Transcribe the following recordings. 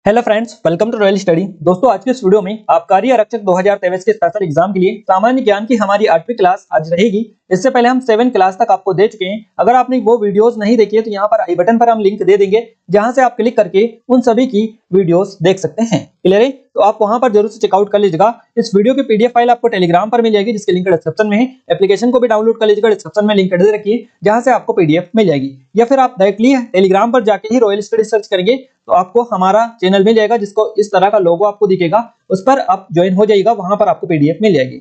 Hello friends, welcome to Royal Study. दोस्तों, आज के इस वीडियो में आबकारी आरक्षक 2023 के स्पेशल एग्जाम के लिए सामान्य ज्ञान की हमारी 8वीं क्लास आज रहेगी। इससे पहले हम 7 क्लास तक आपको दे चुके हैं। अगर आपने वो वीडियोस नहीं देखी है तो यहाँ पर आई बटन पर हम लिंक दे देंगे, जहां से आप क्लिक करके उन सभी की वीडियोस देख सकते हैं। क्लियर है? तो आप वहां पर जरूर से चेकआउट कर लीजिएगा। इस वीडियो की पीडीएफ फाइल आपको टेलीग्राम पर मिल जाएगी, जिसके लिंक डिस्क्रिप्शन में है। एप्लीकेशन को भी डाउनलोड कर लीजिएगा, डिस्क्रिप्शन में लिंक दे रखी है, जहां से आपको पीडीएफ मिल जाएगी। या फिर आप डायरेक्टली टेलीग्राम पर जाके ही रॉयल स्टडी सर्च करेंगे तो आपको हमारा चैनल मिल जाएगा, जिसको इस तरह का लोगो आपको दिखेगा, उस पर आप ज्वाइन हो जाइएगा, वहां पर आपको पीडीएफ मिल जाएगी।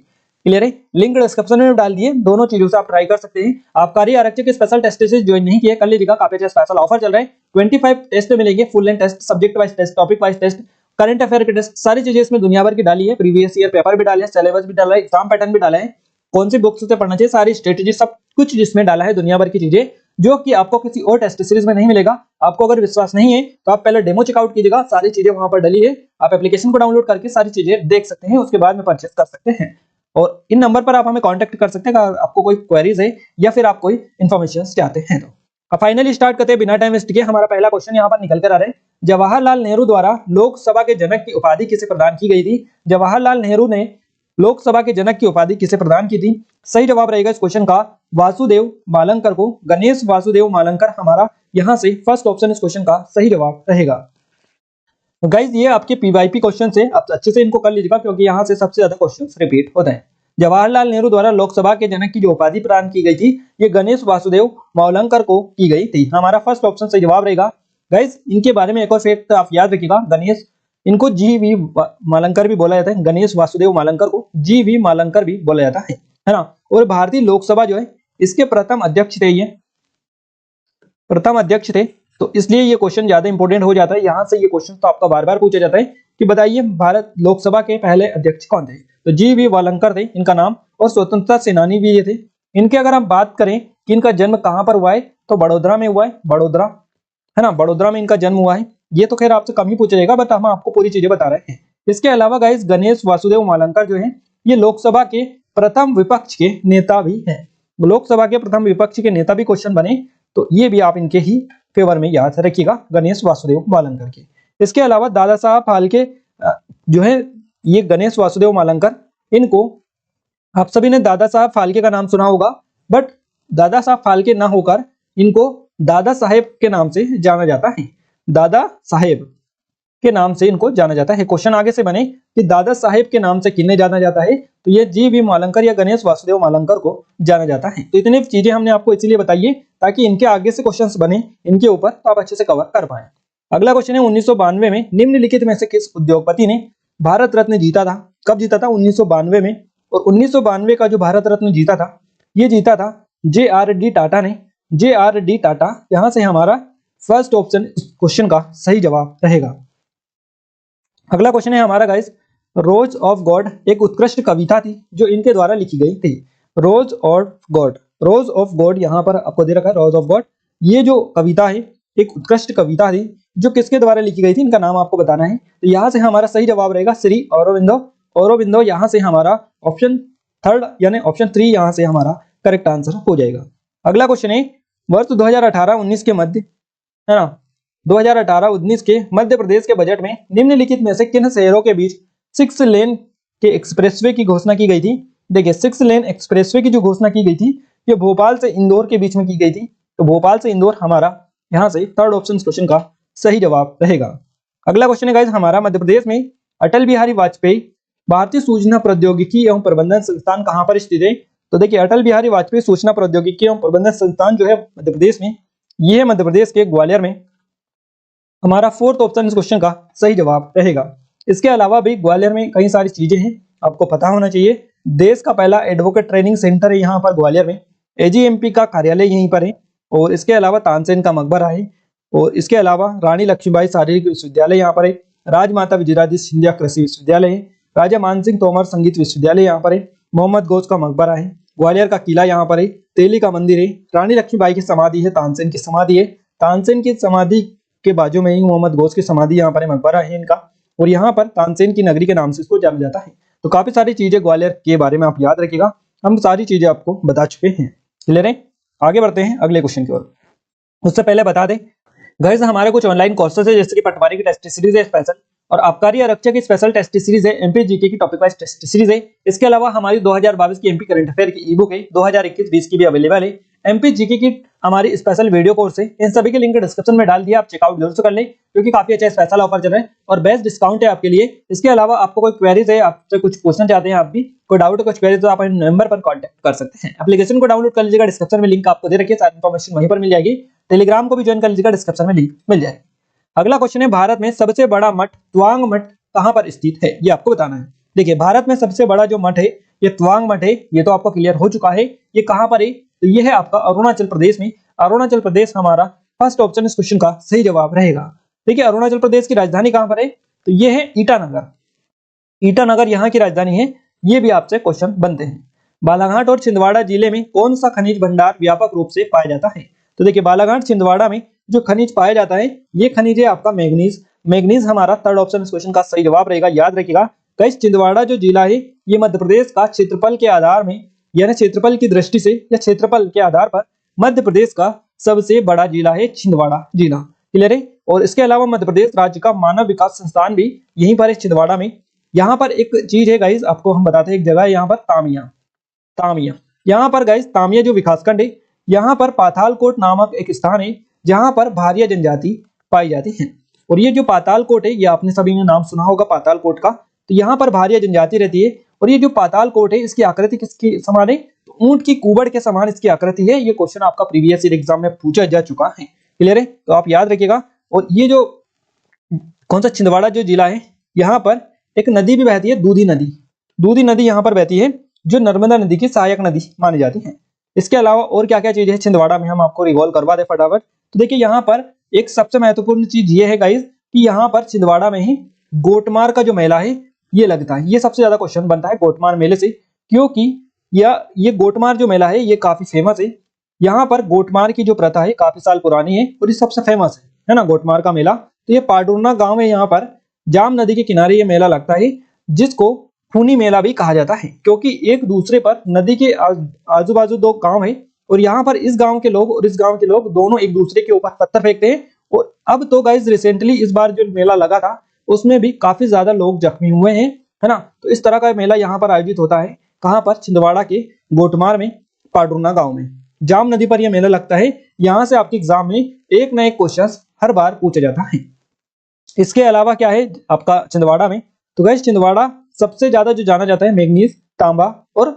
क्लियर है? लिंक डिस्क्रिप्शन में डाल दिए, दोनों चीजों से आप ट्राई कर सकते हैं। आबकारी आरक्षक के स्पेशल टेस्ट से ज्वाइन नहीं किए, कर लीजिएगा, काफी अच्छा स्पेशल ऑफर चल रहा है। 25 टेस्ट मिलेंगे, full length test, subject wise test, topic wise test, current affair के टेस्ट, सारी चीजें इसमें दुनिया भर की डाली है। प्रीवियस ईयर पेपर भी डाले हैं, सिलेबस भी डाला है, एग्जाम पैटर्न भी डाला है, कौन सी बुक्स से पढ़ना चाहिए, सारी स्ट्रेटेजी सब कुछ जिसमें डाला है, दुनिया भर की चीजें, जो कि आपको किसी और टेस्ट सीरीज में नहीं मिलेगा। आपको अगर विश्वास नहीं है तो आप पहले डेमो चेकआउट कीजिएगा, सारी चीजें वहां पर डली है। आप एप्लीकेशन को डाउनलोड करके सारी चीजें देख सकते हैं, उसके बाद में परचेस कर सकते हैं। और इन नंबर पर आप हमें कांटेक्ट कर सकते हैं अगर आपको कोई क्वेरीज है या फिर आप कोई इन्फॉर्मेशन चाहते हैं तो। अब फाइनली स्टार्ट करते हैं बिना टाइम वेस्ट किए। हमारा पहला क्वेश्चन यहाँ पर निकल कर आ रहा है। जवाहरलाल नेहरू द्वारा लोकसभा के जनक की उपाधि किसे प्रदान की गई थी? जवाहरलाल नेहरू ने लोकसभा के जनक की उपाधि किसे प्रदान की थी? सही जवाब रहेगा इस क्वेश्चन का वासुदेव मालंकर को। गणेश वासुदेव मालंकर हमारा यहाँ से फर्स्ट ऑप्शन इस क्वेश्चन का सही जवाब रहेगा। गाइज, ये आपके पीवाईपी क्वेश्चन है, आप अच्छे से इनको कर लीजिएगा, क्योंकि यहाँ से सबसे ज्यादा क्वेश्चन रिपीट होते हैं। जवाहरलाल नेहरू द्वारा लोकसभा के जनक की जो उपाधि प्रदान की गई थी, ये गणेश वासुदेव मावलंकर को की गई थी। हमारा फर्स्ट ऑप्शन सही जवाब रहेगा। गाइज, इनके बारे में एक और फैक्ट आप याद रखिएगा, गणेश, इनको जी.वी. मालंकर भी बोला जाता है। गणेश वासुदेव मालंकर को जी.वी. मालंकर भी बोला जाता है ना। और भारतीय लोकसभा जो है, इसके प्रथम अध्यक्ष थे, ये प्रथम अध्यक्ष थे, तो इसलिए ये क्वेश्चन ज्यादा इंपॉर्टेंट हो जाता है। यहाँ से ये क्वेश्चन तो आपका बार बार पूछा जाता है कि बताइए भारत लोकसभा के पहले अध्यक्ष कौन थे? तो जी.वी. मालंकर थे इनका नाम, और स्वतंत्रता सेनानी भी ये थे। इनके अगर हम बात करें कि इनका जन्म कहाँ पर हुआ है, तो बड़ोदरा में हुआ है, बड़ोदरा है ना, बड़ोदरा में इनका जन्म हुआ है। ये तो खैर आपसे कम ही पूछा जाएगा, बट हम आपको पूरी चीजें बता रहे हैं। इसके अलावा गाइस, गणेश वासुदेव मालंकर जो है, ये लोकसभा के प्रथम विपक्ष के नेता भी हैं। लोकसभा के प्रथम विपक्ष के नेता भी क्वेश्चन बने तो ये भी आप इनके ही फेवर में याद रखिएगा, गणेश वासुदेव मालंकर के। इसके अलावा दादा साहब फाल्के जो है, ये गणेश वासुदेव मालंकर, इनको आप सभी ने दादा साहब फाल्के का नाम सुना होगा, बट दादा साहब फाल्के ना होकर इनको दादा साहेब के नाम से जाना जाता है। दादा साहेब के नाम से इनको जाना जाता है। क्वेश्चन आगे से बने कि दादा साहेब के नाम से किन्हें जाना जाता है, तो ये जी.वी. मालंकर या गणेश वासुदेव मालंकर को जाना जाता है। तो इतनी चीजें हमने आपको इसीलिए बताई है ताकि इनके आगे से क्वेश्चंस बने इनके ऊपर, तो आप अच्छे से कवर कर पाए। अगला क्वेश्चन है, 1992 में निम्नलिखित में से किस उद्योगपति ने भारत रत्न जीता था? कब जीता था? 1992 में। और 1992 का जो भारत रत्न जीता था, ये जीता था J.R.D. टाटा ने। J.R.D. टाटा, यहां से हमारा फर्स्ट ऑप्शन क्वेश्चन का सही जवाब रहेगा। अगला क्वेश्चन है हमारा गाइस, रोज ऑफ गॉड एक उत्कृष्ट कविता थी जो इनके द्वारा लिखी गई थी। रोज of God, rose of God यहाँ पर आपको दे रखा है, रोज ऑफ गॉड। ये जो कविता है एक उत्कृष्ट कविता थी जो किसके द्वारा लिखी गई थी, इनका नाम आपको बताना है। तो यहाँ से हमारा सही जवाब रहेगा श्री अरबिंदो। अरबिंदो यहाँ से हमारा ऑप्शन थर्ड यानी ऑप्शन 3 यहाँ से हमारा करेक्ट आंसर हो जाएगा। अगला क्वेश्चन है, वर्ष 2018-19 के मध्य, है ना, 2018-19 के मध्य प्रदेश के बजट में निम्नलिखित में से किन शहरों के बीच 6 लेन के एक्सप्रेसवे की घोषणा की गई थी? देखिए, 6 लेन एक्सप्रेसवे की जो घोषणा की गई थी, ये भोपाल से इंदौर के बीच में की गई थी। तो भोपाल से इंदौर हमारा यहाँ से थर्ड ऑप्शन क्वेश्चन का सही जवाब रहेगा। अगला क्वेश्चन है गाइस हमारा, मध्य प्रदेश में अटल बिहारी वाजपेयी भारतीय सूचना प्रौद्योगिकी एवं प्रबंधन संस्थान कहाँ पर स्थित है? तो देखिए, अटल बिहारी वाजपेयी सूचना प्रौद्योगिकी एवं प्रबंधन संस्थान जो है मध्य प्रदेश में, ये है मध्य प्रदेश के ग्वालियर में। हमारा फोर्थ ऑप्शन इस क्वेश्चन का सही जवाब रहेगा। इसके अलावा भी ग्वालियर में कई सारी चीजें हैं, आपको पता होना चाहिए। देश का पहला एडवोकेट ट्रेनिंग सेंटर है यहाँ पर ग्वालियर में। AGMP का कार्यालय यहीं पर है। और इसके अलावा तानसेन का मकबरा है। और इसके अलावा रानी लक्ष्मीबाई शारीरिक विश्वविद्यालय यहाँ पर है। राजमाता विजयाराजे सिंधिया कृषि विश्वविद्यालय है। राजा मानसिंह तोमर संगीत विश्वविद्यालय यहाँ पर है। मोहम्मद गौस का मकबरा है। ग्वालियर का किला यहाँ पर है। तेली का मंदिर है। रानी लक्ष्मीबाई की समाधि है। तानसेन की समाधि है। तानसेन की समाधि के बाजू में ही मोहम्मद गौस की समाधि यहाँ पर है, मकबरा है इनका। और यहाँ पर तानसेन की नगरी के नाम से इसको जाना जाता है। तो काफी सारी चीजें ग्वालियर के बारे में आप याद रखिएगा, हम सारी चीजें आपको बता चुके हैं। क्लियर है? आगे बढ़ते हैं अगले क्वेश्चन की ओर। उससे पहले बता दें गाइस हमारे कुछ ऑनलाइन कोर्सेज है जैसे कि पटवारी की टेस्ट सीरीज है स्पेशल, और आबकारी आरक्षक की स्पेशल टेस्ट सीरीज है, एमपी जीके की टॉपिक वाइज टेस्ट सीरीज है। इसके अलावा हमारी 2022 की एमपी करंट अफेयर की ई बुक है, 2021-20 की भी अवेलेबल है। एमपी जीके की हमारी स्पेशल वीडियो कोर्स है, इन सभी के लिंक डिस्क्रिप्शन में डाल दिया, आप चेकआउट जरूर से कर लें क्योंकि काफी अच्छा स्पेशल ऑफर चल रहा है और बेस्ट डिस्काउंट है आपके लिए। इसके अलावा आपको कोई क्वेरीज है, आपसे कुछ पूछना चाहते हैं, आप भी कोई डाउट कुछ क्वेरीज तो आप इन नंबर पर कांटेक्ट कर सकते हैं। एप्लीकेशन को डाउनलोड कर लीजिएगा, डिस्क्रिप्शन में लिंक आपको दे रखिए, सारी इन्फॉर्मेशन वहीं पर मिल जाएगी। टेलीग्राम को भी ज्वाइन कर लीजिएगा, डिस्क्रिप्शन में लिंक मिल जाएगी। अगला क्वेश्चन है, भारत में सबसे बड़ा मठ त्वांग मठ कहां पर स्थित है, ये आपको बताना है। देखिए भारत में सबसे बड़ा जो मठ है ये त्वांग मठ है, ये तो आपको क्लियर हो चुका है। ये कहां पर है, तो ये है आपका अरुणाचल प्रदेश में। अरुणाचल प्रदेश हमारा फर्स्ट ऑप्शन इस क्वेश्चन का सही जवाब रहेगा। देखिए अरुणाचल प्रदेश की राजधानी कहां पर है, तो ये है ईटानगर। ईटानगर यहाँ की राजधानी है। ये भी आपसे क्वेश्चन बनते हैं। बालाघाट और छिंदवाड़ा जिले में कौन सा खनिज भंडार व्यापक रूप से पाया जाता है, तो देखिए बालाघाट छिंदवाड़ा में जो खनिज पाया जाता है ये खनिज है आपका मैग्नीज। मैग्नीज हमारा थर्ड ऑप्शन इस क्वेश्चन का सही जवाब रहेगा, याद रखिएगा। गाइस छिंदवाड़ा जो जिला है ये मध्य प्रदेश का क्षेत्रफल के आधार में, यानी क्षेत्रफल की दृष्टि से या क्षेत्रफल के आधार पर मध्य प्रदेश का सबसे बड़ा जिला है छिंदवाड़ा जिला। क्लियर है। और इसके अलावा मध्य प्रदेश राज्य का मानव विकास संस्थान भी यहीं पर है छिंदवाड़ा में। यहाँ पर एक चीज है गाइस, आपको हम बताते हैं, एक जगह है यहाँ पर तामिया। यहाँ पर गाइस तामिया जो विकासखंड है, यहाँ पर पातालकोट नामक एक स्थान है जहाँ पर भारिया जनजाति पाई जाती है। और ये जो पातालकोट है ये आपने सभी ने नाम सुना होगा पातालकोट का, तो यहाँ पर भारिया जनजाति रहती है। और ये जो पातालकोट है इसकी आकृति किसकी समान है, तो ऊंट की कुबड़ के समान इसकी आकृति है। ये क्वेश्चन आपका प्रीवियस ईयर एग्जाम में पूछा जा चुका है। क्लियर है, तो आप याद रखिएगा। और ये जो कौन सा छिंदवाड़ा जो जिला है, यहाँ पर एक नदी भी बहती है, दूधी नदी यहाँ पर बहती है जो नर्मदा नदी की सहायक नदी मानी जाती है। इसके अलावा और क्या क्या चीज है छिंदवाड़ा में, हम आपको रिवॉल्व करवा दे फटाफट। तो देखिए यहाँ पर एक सबसे महत्वपूर्ण चीज ये है गाइस कि यहाँ पर छिंदवाड़ा में ही गोटमार का जो मेला है ये लगता है। ये सबसे ज्यादा क्वेश्चन बनता है गोटमार मेले से, क्योंकि ये गोटमार जो मेला है ये काफी फेमस है। यहाँ पर गोटमार की जो प्रथा है काफी साल पुरानी है और ये सबसे फेमस है ना गोटमार का मेला। तो ये पाडुरना गांव है, यहाँ पर जाम नदी के किनारे ये मेला लगता है जिसको खूनी मेला भी कहा जाता है, क्योंकि एक दूसरे पर नदी के आजू बाजू दो गांव है और यहाँ पर इस गांव के लोग और इस गांव के लोग दोनों एक दूसरे के ऊपर पत्थर फेंकते हैं। और अब तो गाइस रिसेंटली इस बार जो मेला लगा था उसमें भी काफी ज्यादा लोग जख्मी हुए हैं, है ना। तो इस तरह का मेला यहाँ पर आयोजित होता है, कहाँ पर, छिंदवाड़ा के गोटमार में, पाडुरना गांव में। जाम नदी पर यह मेला लगता है। यहाँ से आपके एग्जाम में एक न एक क्वेश्चन हर बार पूछा जाता है। इसके अलावा क्या है आपका छिंदवाड़ा में, तो गाइस छिंदवाड़ा सबसे ज्यादा जो जाना जाता है मैग्नीज, तांबा और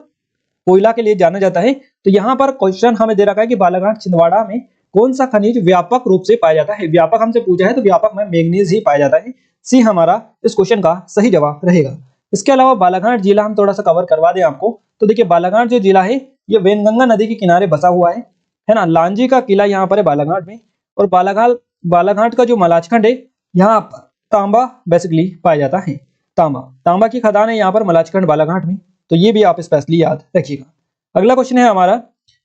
कोयला के लिए जाना जाता है। तो यहाँ पर क्वेश्चन हमें दे रखा है कि बालाघाट छिंदवाड़ा में कौन सा खनिज व्यापक रूप से पाया जाता है। व्यापक हमसे पूछा है तो व्यापक में मैग्नीज ही पाया जाता है। सी हमारा इस क्वेश्चन का सही जवाब रहेगा। इसके अलावा बालाघाट जिला हम थोड़ा सा कवर करवा दें आपको, तो देखिए बालाघाट जो जिला है ये वेनगंगा नदी के किनारे बसा हुआ है ना। लांजी का किला यहाँ पर है बालाघाट में। और बालाघाट का जो मलाचखंड है यहाँ पर तांबा बेसिकली पाया जाता है। तांबा की खदान है यहाँ पर मलाचखंड बालाघाट में, तो ये भी आप स्पेशली याद रखिएगा। अगला क्वेश्चन है हमारा,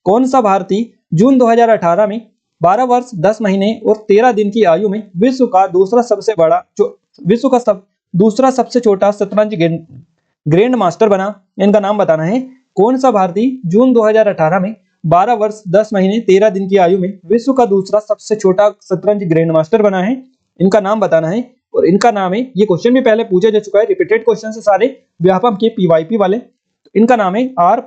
कौन सा भारतीय जून 2018 में 12 वर्ष 10 महीने और 13 दिन की आयु में विश्व का दूसरा सबसे छोटा शतरंज ग्रैंड मास्टर बना, इनका नाम बताना है। कौन सा भारतीय जून 2018 में 12 वर्ष 10 महीने 13 दिन की आयु में विश्व का दूसरा सबसे छोटा शतरंज ग्रैंड मास्टर बना है, इनका नाम बताना है। और इनका नाम है, ये क्वेश्चन भी पहले पूछा जा चुका है, रिपीटेड क्वेश्चन से सारे व्यापम के पीवाईपी वाले। इनका नाम है आर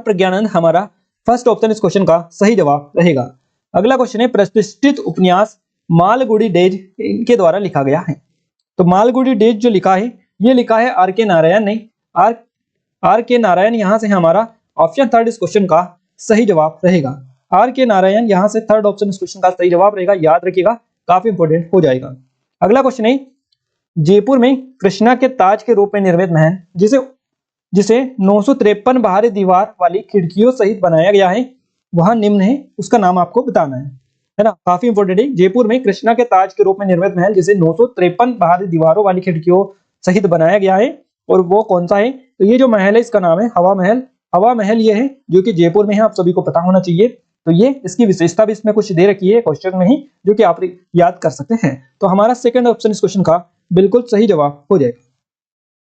प्रज्ञानंद हमारा फर्स्ट ऑप्शन इस क्वेश्चन का सही जवाब रहेगा। अगला क्वेश्चन है, प्रतिष्ठित उपन्यास मालगुडी डेज इनके द्वारा लिखा गया है। तो मालगुडी डेज जो लिखा है ये लिखा है आर के नारायण ने। आर के नारायण यहाँ से हमारा ऑप्शन थर्ड इस क्वेश्चन का सही जवाब रहेगा। आर के नारायण यहाँ से थर्ड ऑप्शन इस क्वेश्चन का सही जवाब रहेगा, याद रखिएगा, काफी इंपोर्टेंट हो जाएगा। अगला क्वेश्चन है, जयपुर में कृष्णा के ताज के रूप में निर्मित महल जिसे 953 बाहरी दीवार वाली खिड़कियों सहित बनाया गया है वहां निम्न है, उसका नाम आपको बताना है ना। काफी इंपोर्टेंट है। जयपुर में कृष्णा के ताज के रूप में निर्मित महल जिसे 953 बाहरी दीवारों वाली खिड़कियों सहित बनाया गया है, और वो कौन सा है, तो ये जो महल है इसका नाम है हवा महल। हवा महल ये है जो कि जयपुर में है, आप सभी को पता होना चाहिए। तो ये इसकी विशेषता भी इसमें कुछ दे रखी है क्वेश्चन में ही, जो कि आप याद कर सकते हैं। तो हमारा सेकंड ऑप्शन इस क्वेश्चन का बिल्कुल सही जवाब हो जाएगा।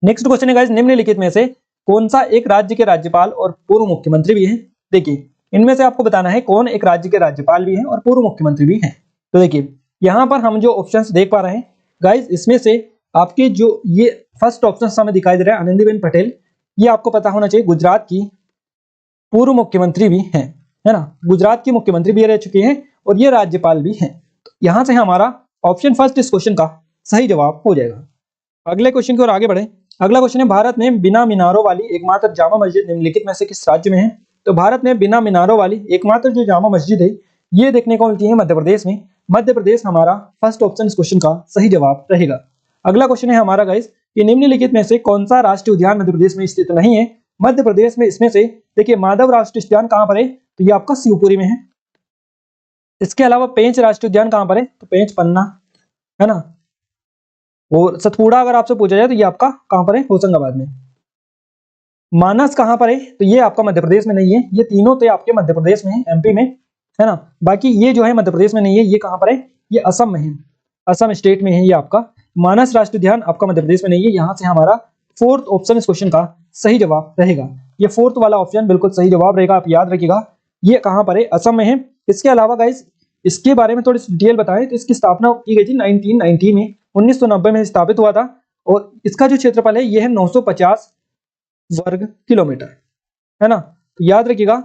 नेक्स्ट क्वेश्चन है गाइस, निम्नलिखित में से कौन सा एक राज्य के राज्यपाल और पूर्व मुख्यमंत्री भी हैं। देखिए इनमें से आपको बताना है कौन एक राज्य के राज्यपाल भी हैं और पूर्व मुख्यमंत्री भी हैं। तो देखिए यहाँ पर हम जो ऑप्शंस देख पा रहे हैं गाइस, इसमें से आपके जो ये फर्स्ट ऑप्शन हमें दिखाई दे रहा है आनंदीबेन पटेल, ये आपको पता होना चाहिए गुजरात की पूर्व मुख्यमंत्री भी हैं, है ना, गुजरात की मुख्यमंत्री भी रह चुकी हैं और ये राज्यपाल भी हैं। तो यहाँ से हमारा ऑप्शन फर्स्ट इस क्वेश्चन का सही जवाब हो जाएगा। अगले क्वेश्चन की ओर आगे बढ़े। अगला क्वेश्चन है, भारत में बिना मीनारों वाली एकमात्र जामा मस्जिद निम्नलिखित में से किस राज्य में है? तो भारत में बिना मीनारों वाली एकमात्र जो जामा मस्जिद है ये देखने को मिलती है मध्य प्रदेश में। मध्य प्रदेश हमारा फर्स्ट ऑप्शन इस क्वेश्चन का सही जवाब रहेगा। अगला क्वेश्चन है हमारा गाइस कि निम्नलिखित में से कौन सा राष्ट्रीय उद्यान मध्य प्रदेश में स्थित नहीं है? मध्य प्रदेश में इसमें से देखिए माधव राष्ट्रीय उद्यान कहां पर है? तो ये आपका शिवपुरी में है। इसके अलावा पेंच राष्ट्रीय उद्यान कहां पर है? तो पेंच पन्ना, है ना। और सतपुड़ा अगर आपसे पूछा जाए तो ये आपका कहां पर है? होशंगाबाद में। मानस कहां पर है? तो ये आपका मध्य प्रदेश में नहीं है। ये तीनों तो आपके मध्य प्रदेश में है, एमपी में, है ना। बाकी ये जो है मध्य प्रदेश में नहीं है, ये कहां पर है? ये असम में है, असम स्टेट में है ये आपका। मानस राष्ट्रीय उद्यान आपका मध्य प्रदेश में नहीं है। यहाँ से हमारा फोर्थ ऑप्शन इस क्वेश्चन का सही जवाब रहेगा। ये फोर्थ वाला ऑप्शन बिल्कुल सही जवाब रहेगा, आप याद रखिएगा। ये कहां पर है? असम में है। इसके अलावा गाइस इसके बारे में थोड़ी डिटेल बताएं तो इसकी स्थापना की गई थी 1990 में, 1990 में स्थापित हुआ था। और इसका जो क्षेत्रफल है ये है 950 वर्ग किलोमीटर, है ना। तो याद रखिएगा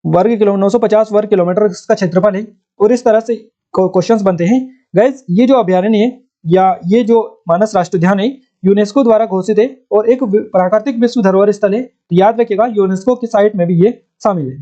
वर्ग किलोमीटर 950 वर्ग किलोमीटर इसका क्षेत्रफल है। और इस तरह से क्वेश्चंस बनते हैं गाइस। ये जो अभ्यारण्य है या ये जो मानस राष्ट्रीय उद्यान है यूनेस्को द्वारा घोषित है और एक प्राकृतिक विश्व धरोहर स्थल है। तो याद रखिएगा यूनेस्को की साइट में भी ये शामिल है।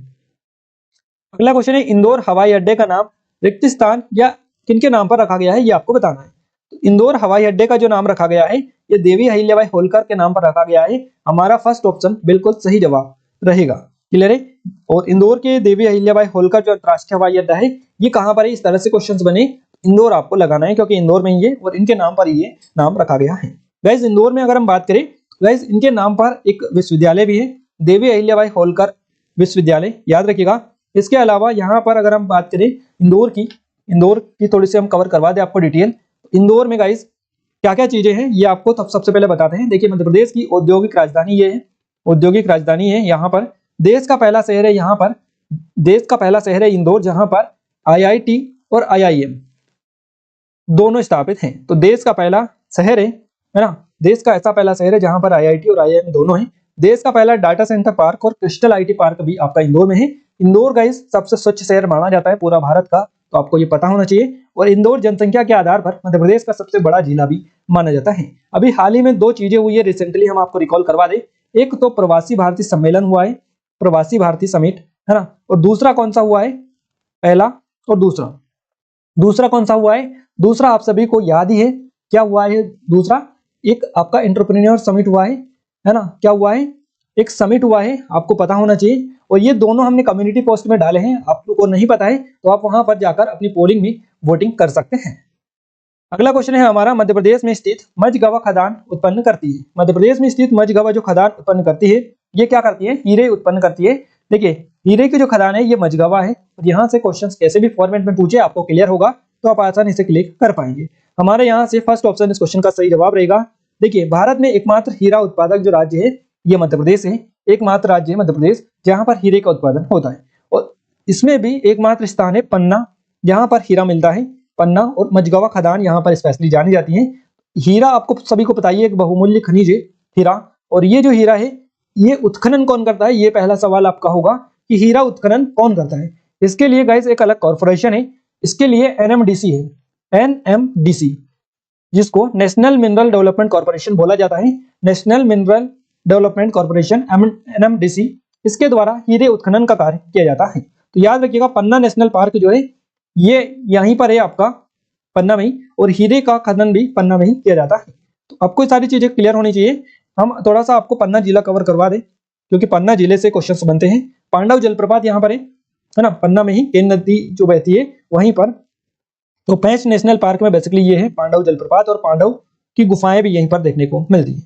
अगला क्वेश्चन है, इंदौर हवाई अड्डे का नाम रिक्त स्थान या किनके नाम पर रखा गया है? ये आपको बताना है। तो इंदौर हवाई अड्डे का जो नाम रखा गया है ये देवी अहिल्याबाई होलकर के नाम पर रखा गया है। हमारा फर्स्ट ऑप्शन बिल्कुल सही जवाब रहेगा। क्लियर है। और इंदौर के देवी अहिल्याबाई होलकर जो अंतरराष्ट्रीय हवाई अड्डा है ये कहां पर है? इस तरह से क्वेश्चंस बने, इंदौर आपको लगाना है क्योंकि इंदौर में ये और इनके नाम पर ये नाम रखा गया है। गाइस इंदौर में अगर हम बात करें गाइस इनके नाम पर एक विश्वविद्यालय भी है, देवी अहिल्याबाई होलकर विश्वविद्यालय, याद रखिएगा। इसके अलावा यहाँ पर अगर हम बात करें इंदौर की थोड़ी सी हम कवर करवा दें आपको डिटेल। इंदौर में गाइस क्या क्या चीजें हैं ये आपको तब सबसे पहले बताते हैं। देखिए मध्य प्रदेश की औद्योगिक राजधानी ये है, औद्योगिक राजधानी है। यहाँ पर देश का पहला शहर है, यहाँ पर देश का पहला शहर है इंदौर, जहां पर IIT और IIM दोनों स्थापित हैं। तो देश का पहला शहर है ना, देश का ऐसा पहला शहर है जहां पर IIT और IIM दोनों हैं। देश का पहला डाटा सेंटर पार्क और क्रिस्टल IT पार्क भी आपका इंदौर में है। इंदौर गाइस सबसे स्वच्छ शहर माना जाता है पूरा भारत का, तो आपको ये पता होना चाहिए। और इंदौर जनसंख्या के आधार पर मध्य प्रदेश का सबसे बड़ा जिला भी माना जाता है। अभी हाल ही में दो चीजें हुई है रिसेंटली, हम आपको रिकॉल करवा दें। एक तो प्रवासी भारतीय सम्मेलन हुआ है, प्रवासी भारतीय समिट, है ना। और दूसरा कौन सा हुआ है? पहला और दूसरा कौन सा हुआ है? दूसरा आप सभी को याद ही है, क्या हुआ है दूसरा? एक आपका एंटरप्रेन्योर समिट हुआ है ना। क्या हुआ है? एक समिट हुआ है, आपको पता होना चाहिए। और ये दोनों हमने कम्युनिटी पोस्ट में डाले हैं, आप लोगों को नहीं पता है तो आप वहां पर जाकर अपनी पोलिंग में वोटिंग कर सकते हैं। अगला क्वेश्चन है हमारा, मध्य प्रदेश में स्थित मझगवा खदान उत्पन्न करती है। मध्य प्रदेश में स्थित मझगवा जो खदान उत्पन्न करती है ये क्या करती है? हीरे उत्पन्न करती है। देखिए हीरे की जो खदान है ये मझगवा है। और यहाँ से क्वेश्चन कैसे भी फॉर्मेट में पूछे आपको क्लियर होगा तो आप आसानी से क्लिक कर पाएंगे। हमारे यहाँ से फर्स्ट ऑप्शन इस क्वेश्चन का सही जवाब रहेगा। देखिए भारत में एकमात्र हीरा उत्पादक जो राज्य है ये मध्य प्रदेश है, एकमात्र राज्य है मध्य प्रदेश जहां पर हीरे का उत्पादन होता है। और इसमें भी एकमात्र स्थान है पन्ना, जहां पर हीरा मिलता है। पन्ना और मझगवा खदान यहाँ पर स्पेशली जानी जाती है। हीरा आपको सभी को पता ही है एक बहुमूल्य खनिज है हीरा। और ये जो हीरा है ये उत्खनन कौन करता है? ये पहला सवाल आपका होगा कि हीरा उत्खनन कौन करता है। इसके लिए गाइस एक अलग कॉर्पोरेशन है, इसके लिए NMDC है, NMDC, जिसको नेशनल मिनरल डेवलपमेंट कॉर्पोरेशन बोला जाता है। National mineral development corporation NMDC, इसके द्वारा हीरे उत्खनन का कार्य किया जाता है। तो याद रखिएगा पन्ना नेशनल पार्क जो है ये यहीं पर है आपका पन्ना में ही, और हीरे का खनन भी पन्ना में ही किया जाता है। तो आपको ये सारी चीजें क्लियर होनी चाहिए। हम थोड़ा सा आपको पन्ना जिला कवर करवा दें क्योंकि पन्ना जिले से क्वेश्चंस बनते हैं। पांडव जलप्रपात यहाँ पर है ना, पन्ना में ही केन नदी जो बहती है वहीं पर। तो पेंच नेशनल पार्क में बेसिकली ये है पांडव जलप्रपात, और पांडव की गुफाएं भी यहीं पर देखने को मिलती है।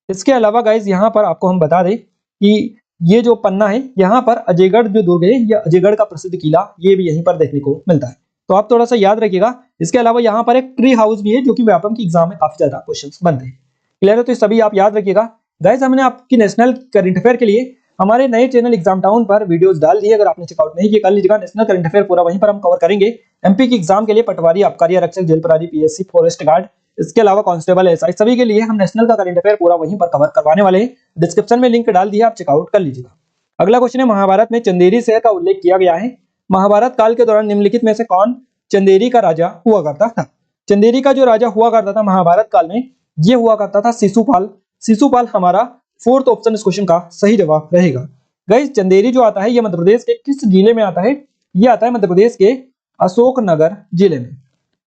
इसके अलावा गाइज यहाँ पर आपको हम बता दें कि ये जो पन्ना है यहाँ पर अजयगढ़ जो दुर्ग है या अजयगढ़ का प्रसिद्ध किला ये भी यहीं पर देखने को मिलता है। तो आप थोड़ा सा याद रखिएगा। इसके अलावा यहाँ पर एक ट्री हाउस भी है जो कि व्यापम की एग्जाम में काफी ज्यादा क्वेश्चन बनते हैं। क्लियर है? तो सभी आप याद रखिएगा। गाइज हमने आपकी नेशनल करंट अफेयर के लिए हमारे नए चैनल एग्जाम टाउन पर वीडियोस डाल दिए, अगर आपने चेकआउट नहीं किया कर लीजिएगा। नेशनल करंट अफेयर पूरा वहीं पर हम कवर करेंगे। एमपी की एग्जाम के लिए पटवारी, आबकारी आरक्षक, जेल प्रहरी, पीएससी, फॉरेस्ट गार्ड, इसके अलावा कांस्टेबल, एसआई, सभी के लिए हम नेशनल का करंट अफेयर पूरा वहीं पर कवर करवाने वाले हैं। डिस्क्रिप्शन में लिंक डाल दिया, आप चेकआउट कर लीजिएगा। अगला क्वेश्चन है, महाभारत में चंदेरी शहर का उल्लेख किया गया है। महाभारत काल के दौरान निम्नलिखित में से कौन चंदेरी का राजा हुआ करता था? चंदेरी का जो राजा हुआ करता था महाभारत काल में, ये हुआ करता था शिशुपाल। शिशुपाल हमारा फोर्थ ऑप्शन इस क्वेश्चन का सही जवाब रहेगा। गाइस, चंदेरी जो आता है ये मध्य प्रदेश के किस जिले में आता है? ये आता है मध्य प्रदेश के अशोकनगर जिले में,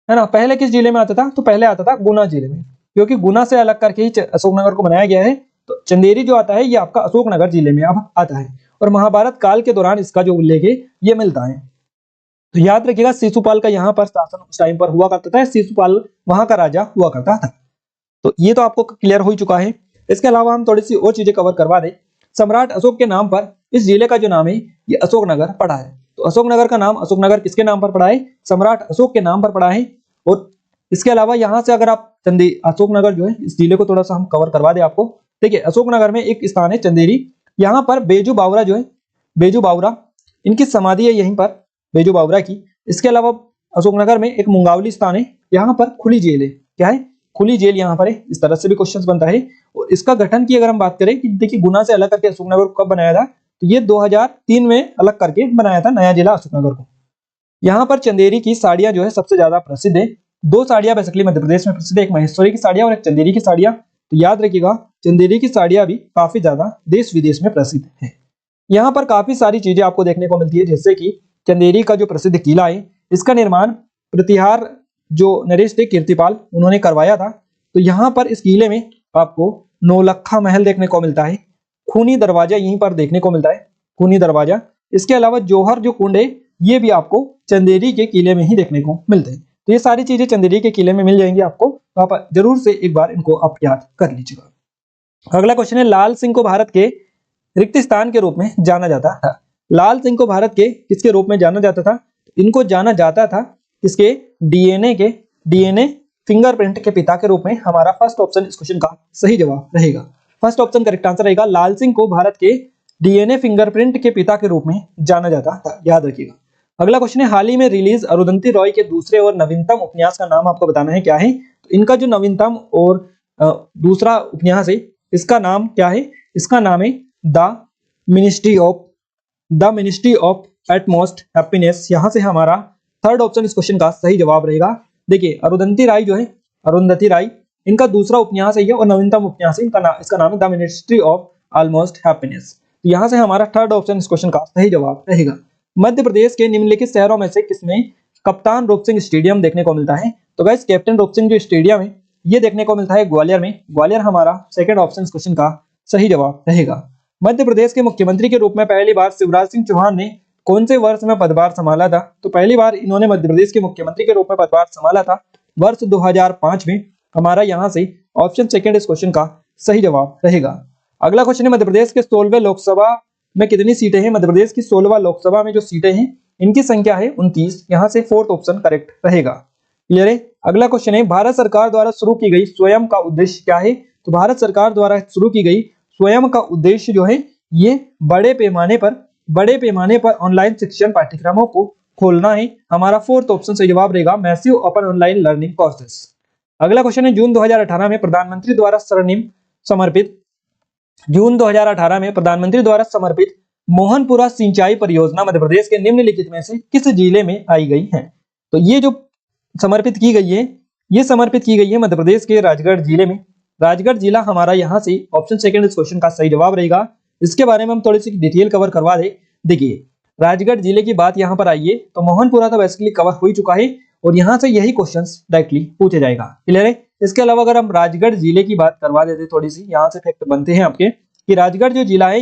है ना। पहले किस जिले में आता था? तो पहले आता था गुना जिले में, क्योंकि गुना से अलग करके ही अशोकनगर को बनाया गया है। तो चंदेरी जो आता है ये आपका अशोकनगर जिले में अब आता है, और महाभारत काल के दौरान इसका जो उल्लेख है ये मिलता है। तो याद रखिएगा, शिशुपाल का यहाँ पर शासन उस टाइम पर हुआ करता था, शिशुपाल वहां का राजा हुआ करता था। तो ये तो आपको क्लियर हो चुका है। इसके अलावा हम थोड़ी सी और चीजें कवर करवा दें। सम्राट अशोक के नाम पर इस जिले का जो नाम है ये अशोकनगर पड़ा है। तो अशोकनगर का नाम, अशोकनगर किसके नाम पर पड़ा है? सम्राट अशोक के नाम पर पड़ा है। और इसके अलावा यहाँ से अगर आप अशोकनगर जो है इस जिले को थोड़ा सा हम कवर करवा दें आपको। देखिए, अशोकनगर में एक स्थान है चंदेरी, यहाँ पर बेजू बावरा जो है, बेजू बावरा इनकी समाधि है यहीं पर, बेजू बावरा की। इसके अलावा अशोकनगर में एक मुंगावली स्थान है, यहाँ पर खुली जेल है। क्या है? खुली जेल यहाँ पर है। इस तरह से भी क्वेश्चन बनता है। और इसका गठन की अगर हम बात करें कि देखिए, गुना से अलग करके अशोकनगर को कब बनाया था? तो ये 2003 में अलग करके बनाया था नया जिला अशोकनगर को। यहाँ पर चंदेरी की साड़ियां जो है सबसे ज्यादा प्रसिद्ध है। दो साड़ियां बेसिकली मध्य प्रदेश में प्रसिद्ध है, एक महेश्वरी की साड़ियां और एक चंदेरी की साड़ियां। तो याद रखिएगा, चंदेरी की साड़ियां भी काफी ज्यादा देश विदेश में प्रसिद्ध है। यहाँ पर काफी सारी चीजें आपको देखने को मिलती है, जैसे कि चंदेरी का जो प्रसिद्ध किला है, इसका निर्माण प्रतिहार जो नरेश थे कीर्तिपाल उन्होंने करवाया था। तो यहाँ पर इस किले में आपको नौलखा महल देखने को मिलता है, खूनी दरवाजा यहीं पर देखने को मिलता है, खूनी दरवाजा। इसके अलावा जौहर जो कुंड है ये भी आपको चंदेरी के किले में ही देखने को मिलते हैं। तो ये सारी चीजें चंदेरी के किले में मिल जाएंगी आपको, तो आप जरूर से एक बार इनको आप याद कर लीजिएगा। अगला क्वेश्चन है, लाल सिंह को भारत के रिक्त स्थान के रूप में जाना जाता था। लाल सिंह को भारत के किसके रूप में जाना जाता था? इनको जाना जाता था इसके डीएनए फिंगरप्रिंट के पिता के रूप में। हमारा फर्स्ट ऑप्शन इस क्वेश्चन का सही जवाब रहेगा। फर्स्ट ऑप्शन करेक्ट आंसर रहेगा। लाल सिंह को भारत के डीएनए फिंगरप्रिंट के पिता के रूप में जाना जाता था, याद रखिएगा। अगला क्वेश्चन है, हाल ही में रिलीज अरुंधति रॉय के दूसरे और नवीनतम उपन्यास का नाम आपको बताना है क्या है? तो इनका जो नवीनतम और दूसरा उपन्यास है इसका नाम क्या है? इसका नाम है the ministry of utmost happiness. यहां से हमारा थर्ड ऑप्शन इस क्वेश्चन का सही जवाब रहेगा। देखिए, अरुंधति राय जो है, अरुंधति राय इनका दूसरा उपन्यास है ये, और नवीनतम उपन्यास है इसका नाम है the ministry of almost happiness. तो यहां से हमारा थर्ड ऑप्शन इस क्वेश्चन का सही जवाब रहेगा। मध्य प्रदेश के निम्नलिखित शहरों में से किसमें कप्तान रूप सिंह स्टेडियम देखने को मिलता है? तो गाइस, कैप्टन रूप सिंह जो स्टेडियम है ये देखने को मिलता है ग्वालियर में। ग्वालियर हमारा सेकंड ऑप्शन इस क्वेश्चन का सही जवाब रहेगा। मध्य प्रदेश के मुख्यमंत्री के रूप में पहली बार शिवराज सिंह चौहान ने कौन से वर्ष में पदभार संभाला था? तो पहली बार इन्होंने मध्य प्रदेश के मुख्यमंत्री के रूप में पदभार संभाला था वर्ष 2005 में। हमारा यहां से ऑप्शन सेकंड इस क्वेश्चन का सही जवाब रहेगा। अगला क्वेश्चन है, मध्य प्रदेश के 16वें लोकसभा में कितनी सीटें हैं? मध्य प्रदेश की 16वां लोकसभा में जो सीटें हैं इनकी संख्या है 29। यहां से फोर्थ ऑप्शन करेक्ट रहेगा। क्लियर है? अगला क्वेश्चन है, भारत सरकार द्वारा शुरू की गई स्वयं का उद्देश्य क्या है? तो भारत सरकार द्वारा शुरू की गई स्वयं का उद्देश्य जो है ये बड़े पैमाने पर ऑनलाइन शिक्षण पाठ्यक्रमों को खोलना है। हमारा फोर्थ ऑप्शन सही जवाब रहेगा, massive open online learning courses. अगला क्वेश्चन है, जून 2018 में प्रधानमंत्री द्वारा समर्पित मोहनपुरा सिंचाई परियोजना मध्य प्रदेश के निम्नलिखित में से किस जिले में आई गई है? तो ये जो समर्पित की गई है मध्य प्रदेश के राजगढ़ जिले में। राजगढ़ जिला हमारा यहाँ से ऑप्शन सेकंड इस क्वेश्चन का सही जवाब रहेगा। इसके बारे में हम थोड़ी सी डिटेल कवर करवा दे। देखिए, राजगढ़ जिले की बात यहाँ पर आई है तो मोहनपुरा तो बेसिकली कवर हो चुका है, और यहाँ से यही क्वेश्चन डायरेक्टली पूछे जाएगा। क्लियर है? इसके अलावा अगर हम राजगढ़ जिले की बात करवा देते, थोड़ी सी यहाँ से फैक्ट बनते हैं आपके कि राजगढ़ जो जिला है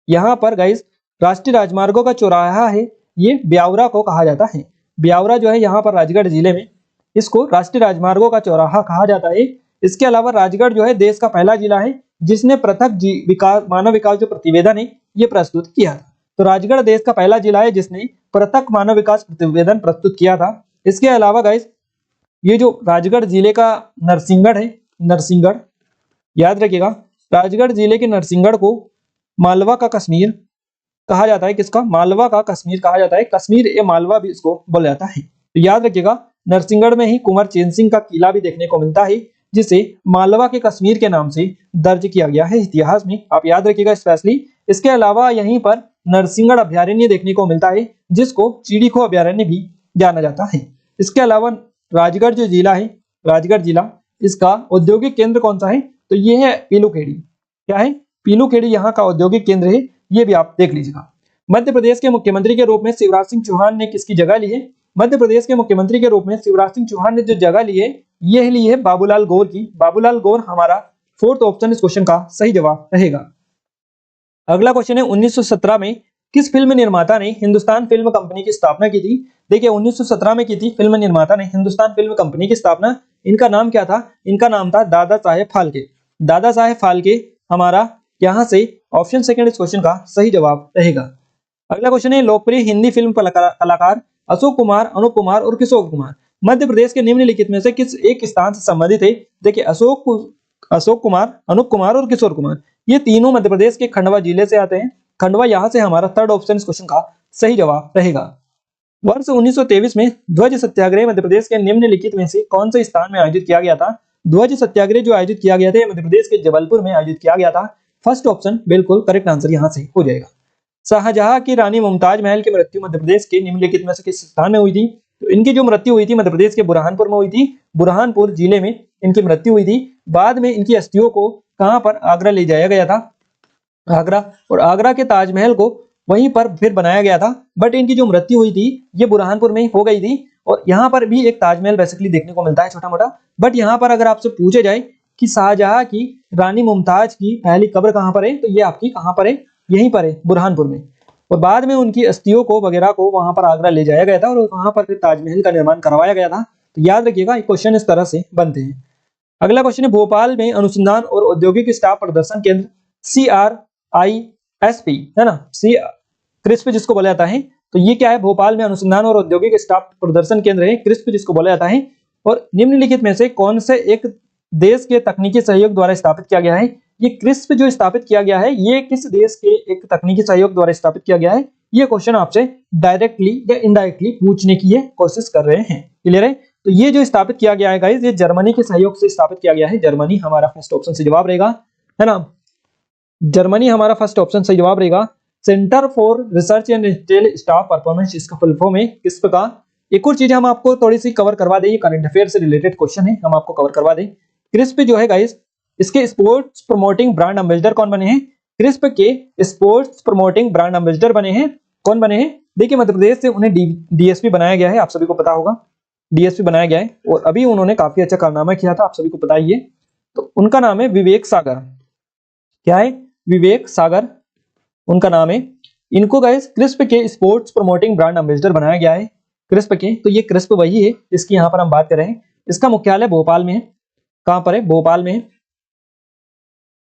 यहाँ पर गाइस राष्ट्रीय राजमार्गों का चौराहा है, ये ब्यावरा को कहा जाता है। ब्यावरा जो है यहाँ पर राजगढ़ जिले में, इसको राष्ट्रीय राजमार्गों का चौराहा कहा जाता है। इसके अलावा राजगढ़ जो है देश का पहला जिला है जिसने पृथक मानव विकास जो प्रतिवेदन है ये प्रस्तुत किया था। तो राजगढ़ देश का पहला जिला है जिसने पृथक मानव विकास प्रतिवेदन प्रस्तुत किया था। इसके अलावा गाइस, ये जो राजगढ़ जिले का नरसिंहगढ़ है, नरसिंहगढ़ याद रखिएगा, राजगढ़ जिले के नरसिंहगढ़ को मालवा का कश्मीर कहा जाता है। किसका? मालवा का कश्मीर कहा जाता है। कश्मीर ए मालवा भी इसको बोला जाता है। तो याद रखिएगा, नरसिंहगढ़ में ही कुंवर चैन सिंह का किला भी देखने को मिलता है, जिसे मालवा के कश्मीर के नाम से दर्ज किया गया है इतिहास में। आप याद रखिएगा स्पेशली। इसके अलावा यहीं पर नरसिंहगढ़ अभयारण्य देखने को मिलता है, जिसको चिड़ीखो अभयारण्य भी जाना जाता है। इसके अलावा राजगढ़ जो जिला है, राजगढ़ जिला, इसका औद्योगिक केंद्र कौन सा है? तो ये है पीलूखेड़ी। क्या है? पीलूखेड़ी यहाँ का औद्योगिक केंद्र है। ये भी आप देख लीजिएगा। मध्य प्रदेश के मुख्यमंत्री के रूप में शिवराज सिंह चौहान ने किसकी जगह ली है? मध्य प्रदेश के मुख्यमंत्री के रूप में शिवराज सिंह चौहान ने जो जगह ली है, यह ली है बाबूलाल गौर की। बाबूलाल गौर हमारा फोर्थ ऑप्शन इस क्वेश्चन का सही जवाब रहेगा। अगला क्वेश्चन है 1917 में किस फिल्म निर्माता ने हिंदुस्तान फिल्म कंपनी की स्थापना की थी? देखिए 1917 में की थी फिल्म निर्माता ने हिंदुस्तान फिल्म कंपनी की स्थापना। इनका नाम क्या था? इनका नाम था दादा साहेब फाल्के। दादा साहेब फाल्के हमारा यहाँ से ऑप्शन सेकंड इस क्वेश्चन का सही जवाब रहेगा। अगला क्वेश्चन है लोकप्रिय हिंदी फिल्म कलाकार अशोक कुमार, अनुप कुमार और किशोर कुमार मध्य प्रदेश के निम्नलिखित में से किस एक स्थान से संबंधित है? देखिए अशोक कुमार, अनुप कुमार और किशोर कुमार, ये तीनों मध्य प्रदेश के खंडवा जिले से आते हैं। खंडवा यहाँ से हमारा थर्ड ऑप्शन इस क्वेश्चन का सही जवाब रहेगा। वर्ष 1923 में ध्वज सत्याग्रह मध्य प्रदेश के निम्नलिखित में से कौन से स्थान में आयोजित किया गया था? ध्वज सत्याग्रह जो आयोजित किया गया था मध्य प्रदेश के जबलपुर में आयोजित किया गया था। फर्स्ट ऑप्शन बिल्कुल करेक्ट आंसर यहाँ से हो जाएगा। शाहजहां की रानी मुमताज महल की मृत्यु मध्य प्रदेश के निम्नलिखित में से किस स्थान में हुई थी? तो इनकी जो मृत्यु हुई थी मध्य प्रदेश के बुरहानपुर में हुई थी। बुरहानपुर जिले में इनकी मृत्यु हुई थी। बाद में इनकी अस्थियों को कहां पर? आगरा ले जाया गया था, आगरा, और आगरा के ताजमहल को वहीं पर फिर बनाया गया था। बट इनकी जो मृत्यु हुई थी ये बुरहानपुर में ही हो गई थी। और यहाँ पर भी एक ताजमहल बेसिकली देखने को मिलता है छोटा मोटा। बट यहाँ पर अगर आपसे पूछे जाए कि शाहजहां की रानी मुमताज की पहली कब्र कहाँ पर है, तो ये आपकी कहाँ पर है? यहीं पर है, बुरहानपुर में। और बाद में उनकी अस्थियों को वगैरह को वहां पर आगरा ले जाया गया था और वहां पर फिर ताजमहल का निर्माण करवाया गया था। तो याद रखिएगा क्वेश्चन इस तरह से बनते हैं। अगला क्वेश्चन है भोपाल में अनुसंधान और औद्योगिक स्टाफ प्रदर्शन केंद्र CRISP है ना, क्रिस्प जिसको बोला जाता है। तो ये क्या है? भोपाल में अनुसंधान और औद्योगिक स्टाफ प्रदर्शन केंद्र है, क्रिस्प जिसको बोला जाता है। और निम्नलिखित में से कौन से एक देश के तकनीकी सहयोग द्वारा स्थापित किया गया है? ये क्रिस्प जो स्थापित किया गया है ये किस देश के एक तकनीकी सहयोग द्वारा स्थापित किया गया है? ये क्वेश्चन आपसे डायरेक्टली या इनडायरेक्टली पूछने की ये कोशिश कर रहे हैं। क्लियर है? तो ये जो स्थापित किया गया है गाइस, ये जर्मनी के सहयोग से स्थापित किया गया है। जर्मनी हमारा फर्स्ट ऑप्शन से जवाब रहेगा, है ना। जर्मनी हमारा फर्स्ट ऑप्शन से जवाब रहेगा। Centre for research and industrial staff performance, इसका फुल फॉर्म है किस्प का। एक और चीज हम आपको थोड़ी सी कवर करवा दें, ये करंट अफेयर से रिलेटेड क्वेश्चन है, हम आपको कवर करवा दें। क्रिस्प जो है गाइस, इसके स्पोर्ट्स प्रमोटिंग ब्रांड एम्बेसडर कौन बने हैं? क्रिस्प के स्पोर्ट्स प्रमोटिंग ब्रांड एम्बेसडर बने हैं। कौन बने हैं? देखिए मध्य प्रदेश से उन्हें DSP बनाया गया है, आप सभी को पता होगा। DSP बनाया गया है और अभी उन्होंने काफी अच्छा कारनामा किया था, आप सभी को पता ही है। तो उनका नाम है विवेक सागर। क्या है? विवेक सागर उनका नाम है। इनको गाइस क्रिस्प के स्पोर्ट्स प्रमोटिंग ब्रांड एम्बेसडर बनाया गया है, क्रिस्प के। तो ये क्रिस्प वही है जिसकी यहाँ पर हम बात कर रहे हैं। इसका मुख्यालय भोपाल में है। कहां पर है? भोपाल में है,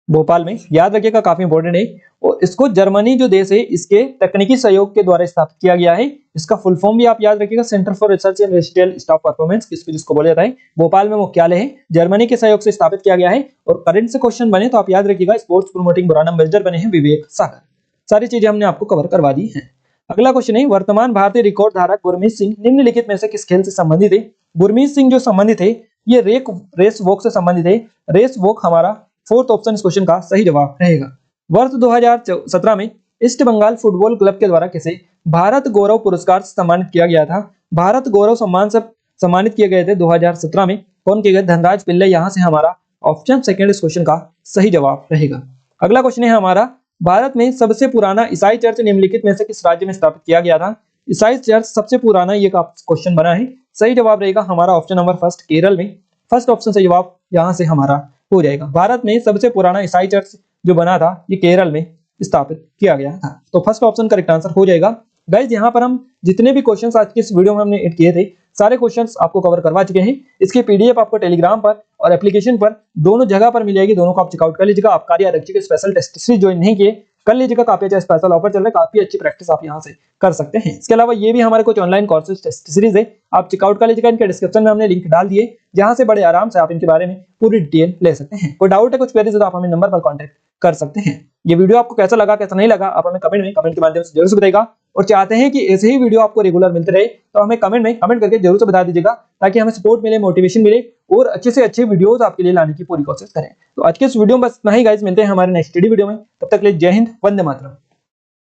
भोपाल में। याद रखिएगा, काफी इंपॉर्टेंट है। और इसको जर्मनी जो देश है इसके तकनीकी सहयोग के द्वारा स्थापित किया गया है। इसका फुल फॉर्म भी आप याद रखिएगा, centre for research and industrial staff performance, जिसको बोला जाता है। भोपाल में मुख्यालय है, जर्मनी के सहयोग से स्थापित किया गया है। और करंट से क्वेश्चन बने तो आप याद रखिएगा, स्पोर्ट्स प्रमोटिंग ब्रांड एम्बेसडर बने हैं विवेक सागर। सारी चीजें हमने आपको कवर करवा दी है। अगला क्वेश्चन है वर्तमान भारतीय रिकॉर्ड धारक गुरमीत सिंह निम्नलिखित में से किस खेल से संबंधित है? गुरमीत सिंह जो संबंधित है ये रेस वॉक से संबंधित है। रेस वॉक हमारा फोर्थ ऑप्शन इस क्वेश्चन का सही जवाब रहेगा। वर्ष 2017 में ईस्ट बंगाल फुटबॉल क्लब के द्वारा किसे भारत गौरव पुरस्कार से सम्मानित किया गया था? भारत गौरव सम्मान से सम्मानित किए गए थे 2017 में। कौन किए गए? धनराज पिल्ले। यहाँ से हमारा ऑप्शन सेकंड इस क्वेश्चन का सही जवाब रहेगा। अगला क्वेश्चन है हमारा भारत में सबसे पुराना ईसाई चर्च निम्नलिखित में से किस राज्य में स्थापित किया गया था? ईसाई चर्च सबसे पुराना ये क्वेश्चन बना है। सही जवाब रहेगा हमारा ऑप्शन नंबर फर्स्ट, केरल में। फर्स्ट ऑप्शन से जवाब यहाँ से हमारा हो जाएगा। भारत में सबसे पुराना ईसाई चर्च जो बना था ये केरल में स्थापित किया गया था। तो फर्स्ट ऑप्शन करेक्ट आंसर हो जाएगा। गाइज यहाँ पर हम जितने भी क्वेश्चंस आज के इस वीडियो में हमने ऐड किए थे सारे क्वेश्चंस आपको कवर करवा चुके हैं। इसकी PDF आपको टेलीग्राम पर और एप्लीकेशन पर दोनों जगह पर मिल जाएगी, दोनों को आप चेकआउट कर लीजिएगा। आप कार्य आरक्षी के स्पेशल टेस्ट सीरीज ज्वाइन नहीं किए कर लीजिएगा, काफी अच्छा स्पेशल ऑफर चल रहा है, काफी अच्छी प्रैक्टिस आप यहाँ से कर सकते हैं। इसके अलावा ये भी हमारे कुछ ऑनलाइन कोर्सेज टेस्ट सीरीज है, आप चेकआउट कर लीजिएगा, इनके डिस्क्रिप्शन में हमने लिंक डाल दिए, जहां से बड़े आराम से आप इनके बारे में पूरी डिटेल ले सकते हैं। कोई डाउट है, कुछ क्वेरीज है तो आप हमें नंबर पर कॉन्टैक्ट कर सकते हैं। ये वीडियो आपको कैसा लगा, कैसा नहीं लगा, आप हमें कमेंट के माध्यम से जरूर से बताइएगा। और चाहते हैं कि ऐसे ही वीडियो आपको रेगुलर मिलते रहे तो हमें कमेंट करके जरूर से बता दीजिएगा, ताकि हमें सपोर्ट मिले, मोटिवेशन मिले और अच्छे से अच्छे वीडियोस आपके लिए लाने की पूरी कोशिश करें। तो आज के इस वीडियो में बस इतना ही गाइस, मिलते हैं हमारे नेक्स्ट वीडियो में, तब तक के लिए जय हिंद, वंदे मातरम।